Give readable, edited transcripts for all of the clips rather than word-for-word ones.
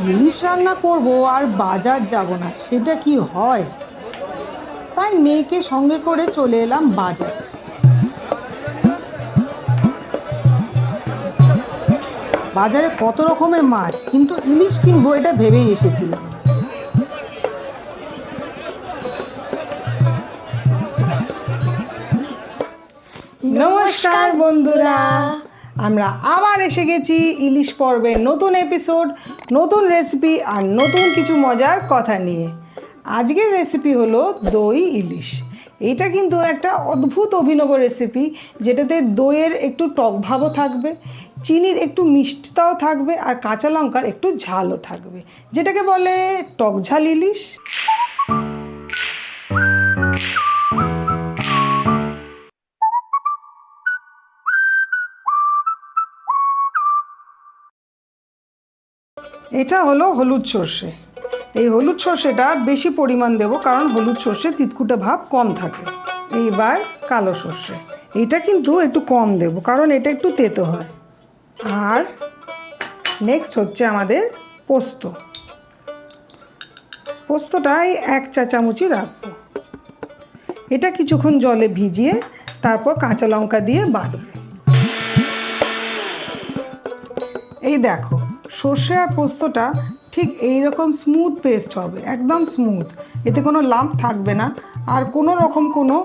ইলিশ রান্না করব আর বাজার যাব না, সেটা কি হয়? তাই মেয়েকে সঙ্গে করে চলে এলাম বাজারে। বাজারে কত রকমের মাছ, কিন্তু ইলিশ কিনবো এটা ভেবেই এসেছিলাম। নমস্কার বন্ধুরা, আমরা আবার এসে গেছি ইলিশ পর্বের নতুন এপিসোড, নতুন রেসিপি আর নতুন কিছু মজার কথা নিয়ে। আজকের রেসিপি হলো দই ইলিশ। এইটা কিন্তু একটা অদ্ভুত অভিনব রেসিপি, যেটাতে দইয়ের একটু টক ভাবও থাকবে, চিনির একটু মিষ্টতাও থাকবে, আর কাঁচা লঙ্কার একটু ঝালও থাকবে, যেটাকে বলে টক ঝাল ইলিশ। এটা হলো হলুদ সর্ষে। এই হলুদ সর্ষেটা বেশি পরিমাণ দেব, কারণ হলুদ সর্ষে তিতকুটে ভাব কম থাকে। এইবার কালো সর্ষে, এটা কিন্তু একটু কম দেব, কারণ এটা একটু তেতো হয়। আর নেক্সট হচ্ছে আমাদের পোস্ত। পোস্তটাই 1 চা চামচই রাখবো। এটা কিছুক্ষণ জলে ভিজিয়ে তারপর কাঁচা লঙ্কা দিয়ে বাটবো। এই দেখো, সর্ষে আর পোস্তটা ঠিক এই রকম স্মুথ পেস্ট হবে, একদম স্মুথ। এতে কোনো লাম্প থাকবে না, আর কোনো রকম কোনো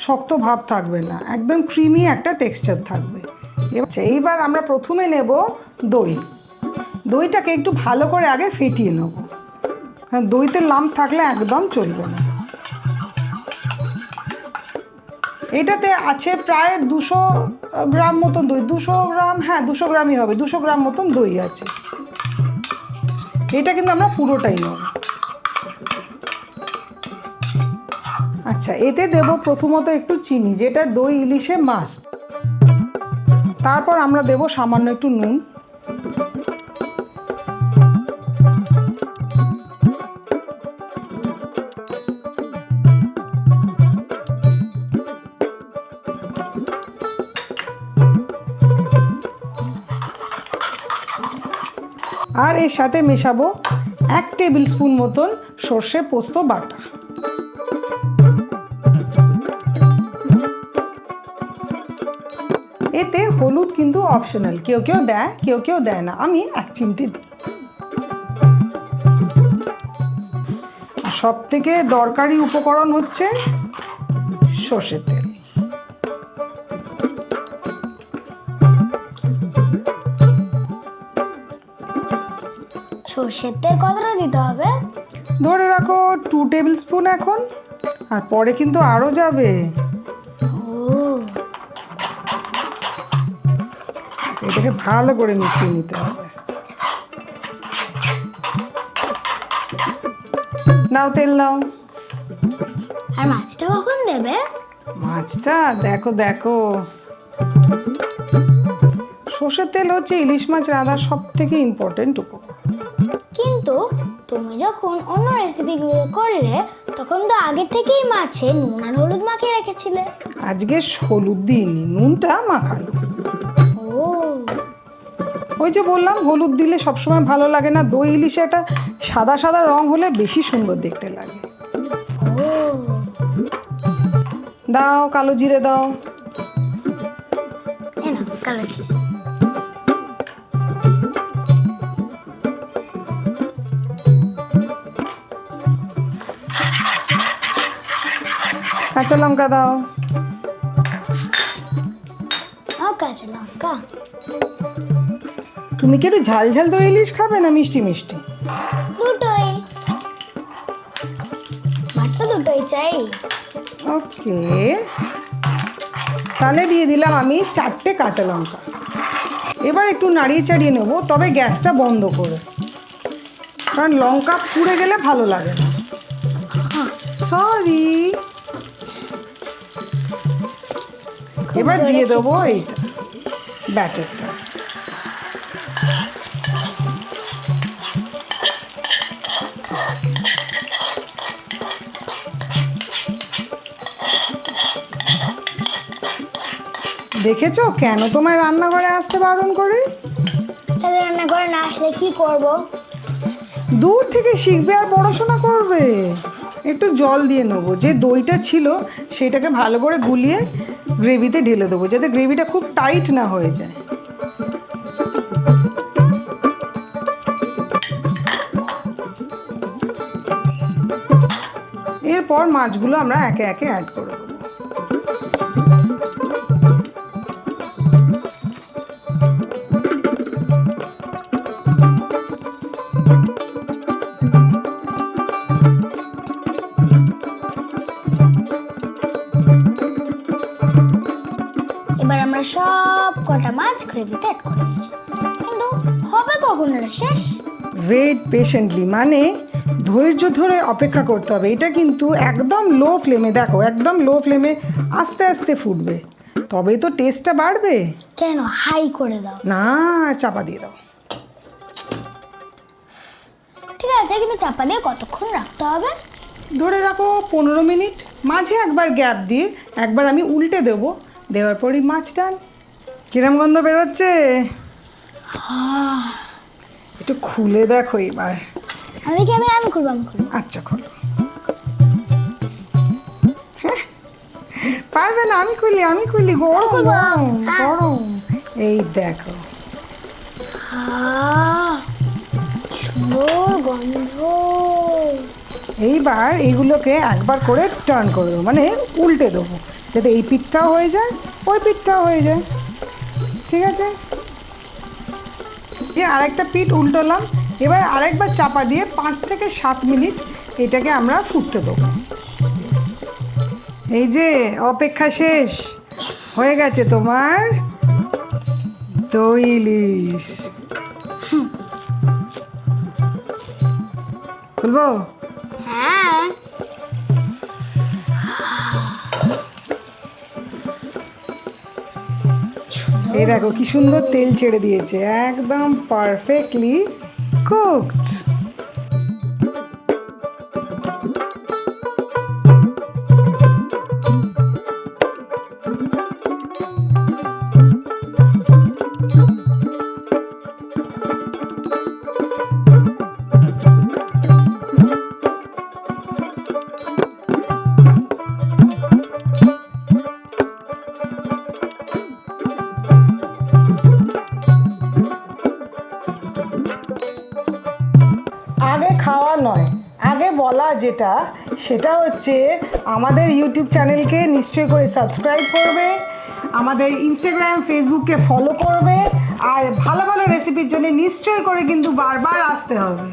শক্ত ভাব থাকবে না, একদম ক্রিমি একটা টেক্সচার থাকবে। এইবার আমরা প্রথমে নেব দই। দইটাকে একটু ভালো করে আগে ফেটিয়ে নেব, কারণ দইতে লাম্প থাকলে একদম চলবে না। এটাতে আছে প্রায় 200 গ্রাম মতন দই। 200 গ্রাম, হ্যাঁ 200 গ্রামই হবে, 200 গ্রাম মতন দই আছে। এটা কিন্তু আমরা পুরোটাই নেব। আচ্ছা, এতে দেব প্রথমত একটু চিনি, যেটা দই ইলিশে মাস্ট। তারপর আমরা দেব সামান্য একটু নুন। আর এর সাথে মেশাবো 1 টেবিল স্পুন মতন সর্ষে পোস্ত বাটা। এতে হলুদ কিন্তু অপশনাল, কেউ কেউ দেয় কেউ কেউ দেয় না, আমি 1 চিমটি দিই। আর সব থেকে দরকারি উপকরণ হচ্ছে সর্ষের তেল। সর্ষের তেল কতটা দিতে হবে? ধরে রাখো 2 টেবিল স্পুন এখন, আর পরে কিন্তু আরও যাবে। এটাকে ভালো করে মিশিয়ে নিতে হবে। নাও তেল নাও। আর মাছটা কখন দেবে? মাছটা দেখো দেখো, সর্ষের তেল হচ্ছে ইলিশ মাছ রান্নার সব থেকে ইম্পর্টেন্ট উপকরণ। কিন্তু তুমি যখন অন্য রেসিপিগুলো করলে, তখন তো আগে থেকেই মাছে নুন আর হলুদ মাখিয়ে রেখেছিলে। আজকে হলুদ দিইনি, নুনটা মাখানো। ও, ওই যে বললাম, হলুদ দিলে সবসময় ভালো লাগে না। দই ইলিশে একটা সাদা সাদা রং হলে বেশি সুন্দর দেখতে লাগে। ও, দাও কালো জিরে দাও। এই নাও কালো জিরে। কাঁচা লঙ্কা দাও। কাঁচা লঙ্কা। তুমি কি একটু ঝাল ঝাল দই ইলিশ খাবে, না মিষ্টি মিষ্টি? দুটোই, মাত্র দুটোই চাই। ওকে, তাহলে দিয়ে দিলাম আমি 4টে কাঁচা লঙ্কা। এবার একটু নাড়িয়ে চাড়িয়ে নেবো, তবে গ্যাসটা বন্ধ করে, কারণ লঙ্কা পুড়ে গেলে ভালো লাগে না। সরি। এবার দিয়ে দেবো এইটা, ব্যাটারটা। দেখেছো কেন তোমায় রান্নাঘরে আসতে বারণ করি? তাহলে রান্নাঘরে না আসলে কি করব? দূর থেকে শিখবে আর পড়াশোনা করবে। একটু জল দিয়ে নেবো, যে দইটা ছিল সেটাকে ভালো করে গুলিয়ে গ্রেভিতে ঢেলে দেবো, যাতে গ্রেভিটা খুব টাইট না হয়ে যায়। এরপর মাছগুলো আমরা একে একে অ্যাড করে দেবো। এবার আমরা সব কটা মাছ গ্রেভিতে অ্যাড করে দিয়েছি, কিন্তু হবে কখন এটা শেষ? ওয়েট পেশেন্টলি, মানে ধৈর্য ধরে অপেক্ষা করতে হবে। এটা কিন্তু একদম লো ফ্লেমে, দেখো একদম লো ফ্লেমে আস্তে আস্তে ফুটবে, তবেই তো টেস্টটা বাড়বে। কেন হাই করে দাও? না, চাপা দিয়ে দাও। ঠিক আছে, কিন্তু চাপা দিয়ে কতক্ষণ রাখতে হবে? ধরে রাখো 15 মিনিট। মাঝে একবার গ্যাপ দিয়ে একবার আমি উল্টে দেবো, দেওয়ার পরই মাছ ডান। কিরম গন্ধ বেরোচ্ছে? একটু খুলে দেখো এবার। আমি খুলবো। আচ্ছা খোলো। পারবে না, আমি খুলি। গরম গরম গরম। এই দেখো, সুন্দর গন্ধ। এইবার এইগুলোকে একবার করে টার্ন করে দেবো, মানে উল্টে দেবো, যাতে এই পিঠটাও হয়ে যায় ওই পিঠটাও হয়ে যায়। ঠিক আছে, আরেকটা পিঠ উল্টোলাম। এবার আরেকবার চাপা দিয়ে 5 থেকে 7 মিনিট এটাকে আমরা ফুটতে দেবো। এই যে অপেক্ষা শেষ হয়ে গেছে তোমার দই ইলিশ। খুলবো? হ্যাঁ। এই দেখো কি সুন্দর তেল ছেড়ে দিয়েছে, একদম পারফেক্টলি কুকড। আগে খাওয়া নয়, আগে বলা যেটা, সেটা হচ্ছে আমাদের ইউটিউব চ্যানেলকে নিশ্চয়ই করে সাবস্ক্রাইব করবে, আমাদের ইনস্টাগ্রাম ফেসবুককে ফলো করবে, আর ভালো ভালো রেসিপির জন্য নিশ্চয়ই করে কিন্তু বারবার আসতে হবে।